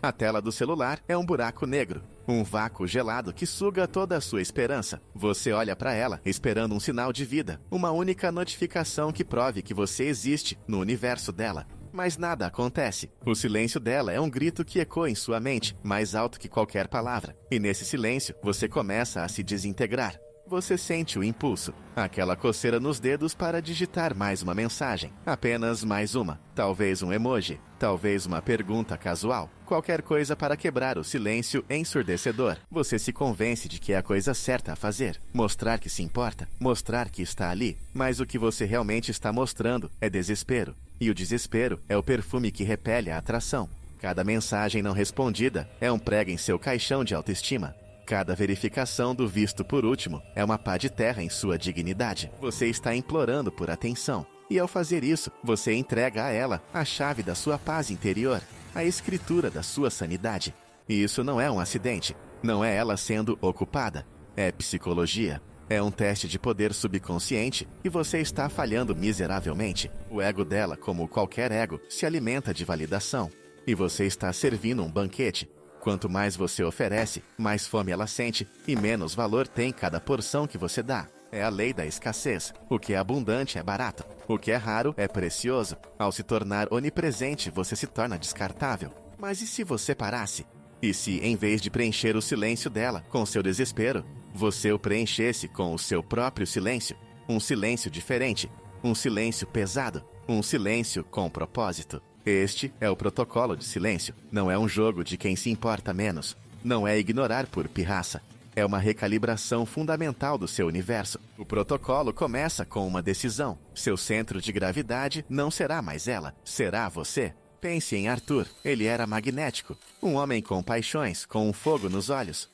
A tela do celular é um buraco negro, um vácuo gelado que suga toda a sua esperança. Você olha para ela esperando um sinal de vida, uma única notificação que prove que você existe no universo dela. Mas nada acontece. O silêncio dela é um grito que ecoa em sua mente, mais alto que qualquer palavra. E nesse silêncio, você começa a se desintegrar. Você sente o impulso, aquela coceira nos dedos para digitar mais uma mensagem. Apenas mais uma. Talvez um emoji, talvez uma pergunta casual. Qualquer coisa para quebrar o silêncio ensurdecedor. Você se convence de que é a coisa certa a fazer. Mostrar que se importa, mostrar que está ali. Mas o que você realmente está mostrando é desespero. E o desespero é o perfume que repele a atração. Cada mensagem não respondida é um prego em seu caixão de autoestima. Cada verificação do visto por último é uma pá de terra em sua dignidade. Você está implorando por atenção. E ao fazer isso, você entrega a ela a chave da sua paz interior, a escritura da sua sanidade. E isso não é um acidente. Não é ela sendo ocupada. É psicologia. É um teste de poder subconsciente e você está falhando miseravelmente. O ego dela, como qualquer ego, se alimenta de validação. E você está servindo um banquete. Quanto mais você oferece, mais fome ela sente e menos valor tem cada porção que você dá. É a lei da escassez. O que é abundante é barato. O que é raro é precioso. Ao se tornar onipresente, você se torna descartável. Mas e se você parasse? E se, em vez de preencher o silêncio dela com seu desespero, você o preenchesse com o seu próprio silêncio? Um silêncio diferente. Um silêncio pesado. Um silêncio com propósito. Este é o protocolo de silêncio. Não é um jogo de quem se importa menos. Não é ignorar por pirraça. É uma recalibração fundamental do seu universo. O protocolo começa com uma decisão. Seu centro de gravidade não será mais ela, será você. Pense em Arthur. Ele era magnético. Um homem com paixões, com um fogo nos olhos.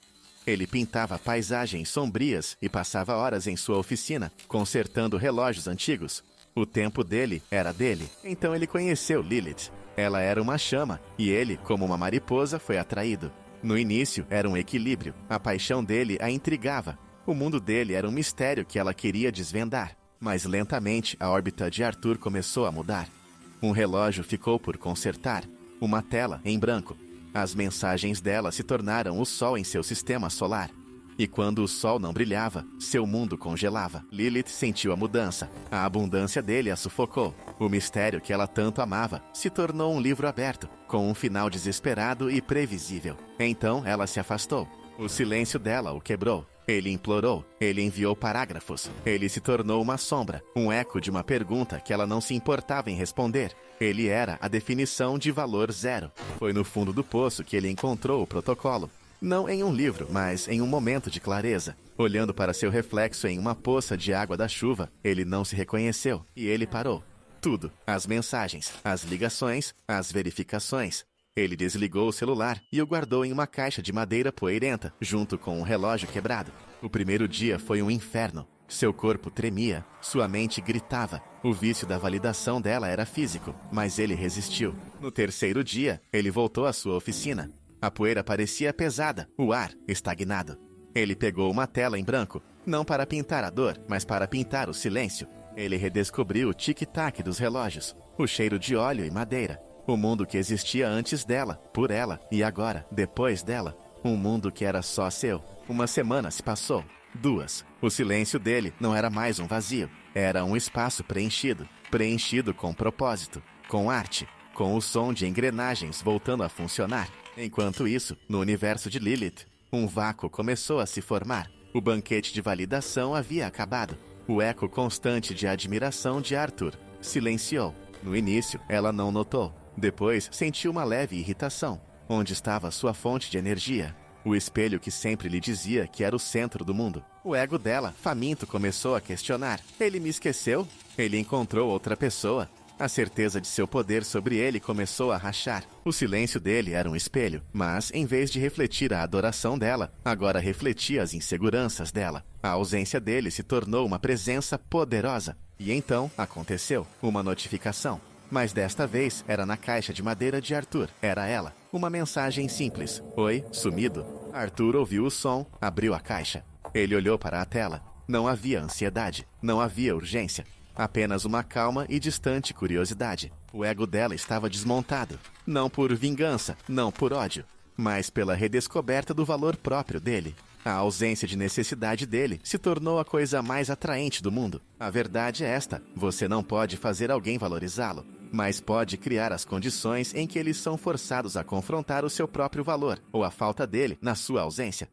Ele pintava paisagens sombrias e passava horas em sua oficina, consertando relógios antigos. O tempo dele era dele. Então ele conheceu Lilith. Ela era uma chama, e ele, como uma mariposa, foi atraído. No início, era um equilíbrio. A paixão dele a intrigava. O mundo dele era um mistério que ela queria desvendar. Mas lentamente, a órbita de Arthur começou a mudar. Um relógio ficou por consertar. Uma tela em branco. As mensagens dela se tornaram o sol em seu sistema solar. E quando o sol não brilhava, seu mundo congelava. Lilith sentiu a mudança. A abundância dele a sufocou. O mistério que ela tanto amava se tornou um livro aberto, com um final desesperado e previsível. Então ela se afastou. O silêncio dela o quebrou. Ele implorou. Ele enviou parágrafos. Ele se tornou uma sombra, um eco de uma pergunta que ela não se importava em responder. Ele era a definição de valor zero. Foi no fundo do poço que ele encontrou o protocolo. Não em um livro, mas em um momento de clareza. Olhando para seu reflexo em uma poça de água da chuva, ele não se reconheceu e ele parou. Tudo. As mensagens, as ligações, as verificações. Ele desligou o celular e o guardou em uma caixa de madeira poeirenta, junto com um relógio quebrado. O primeiro dia foi um inferno. Seu corpo tremia, sua mente gritava. O vício da validação dela era físico, mas ele resistiu. No terceiro dia, ele voltou à sua oficina. A poeira parecia pesada, o ar estagnado. Ele pegou uma tela em branco, não para pintar a dor, mas para pintar o silêncio. Ele redescobriu o tic-tac dos relógios, o cheiro de óleo e madeira. O mundo que existia antes dela, por ela, e agora, depois dela. Um mundo que era só seu. Uma semana se passou. 2. O silêncio dele não era mais um vazio. Era um espaço preenchido. Preenchido com propósito, com arte, com o som de engrenagens voltando a funcionar. Enquanto isso, no universo de Lilith, um vácuo começou a se formar. O banquete de validação havia acabado. O eco constante de admiração de Arthur silenciou. No início, ela não notou. Depois, sentiu uma leve irritação. Onde estava sua fonte de energia? O espelho que sempre lhe dizia que era o centro do mundo. O ego dela, faminto, começou a questionar. Ele me esqueceu? Ele encontrou outra pessoa? A certeza de seu poder sobre ele começou a rachar. O silêncio dele era um espelho, mas, em vez de refletir a adoração dela, agora refletia as inseguranças dela. A ausência dele se tornou uma presença poderosa. E então, aconteceu uma notificação. Mas desta vez era na caixa de madeira de Arthur. Era ela. Uma mensagem simples. Oi, sumido. Arthur ouviu o som, abriu a caixa. Ele olhou para a tela. Não havia ansiedade. Não havia urgência. Apenas uma calma e distante curiosidade. O ego dela estava desmontado, não por vingança, não por ódio, mas pela redescoberta do valor próprio dele. A ausência de necessidade dele se tornou a coisa mais atraente do mundo. A verdade é esta: você não pode fazer alguém valorizá-lo, mas pode criar as condições em que eles são forçados a confrontar o seu próprio valor, ou a falta dele, na sua ausência.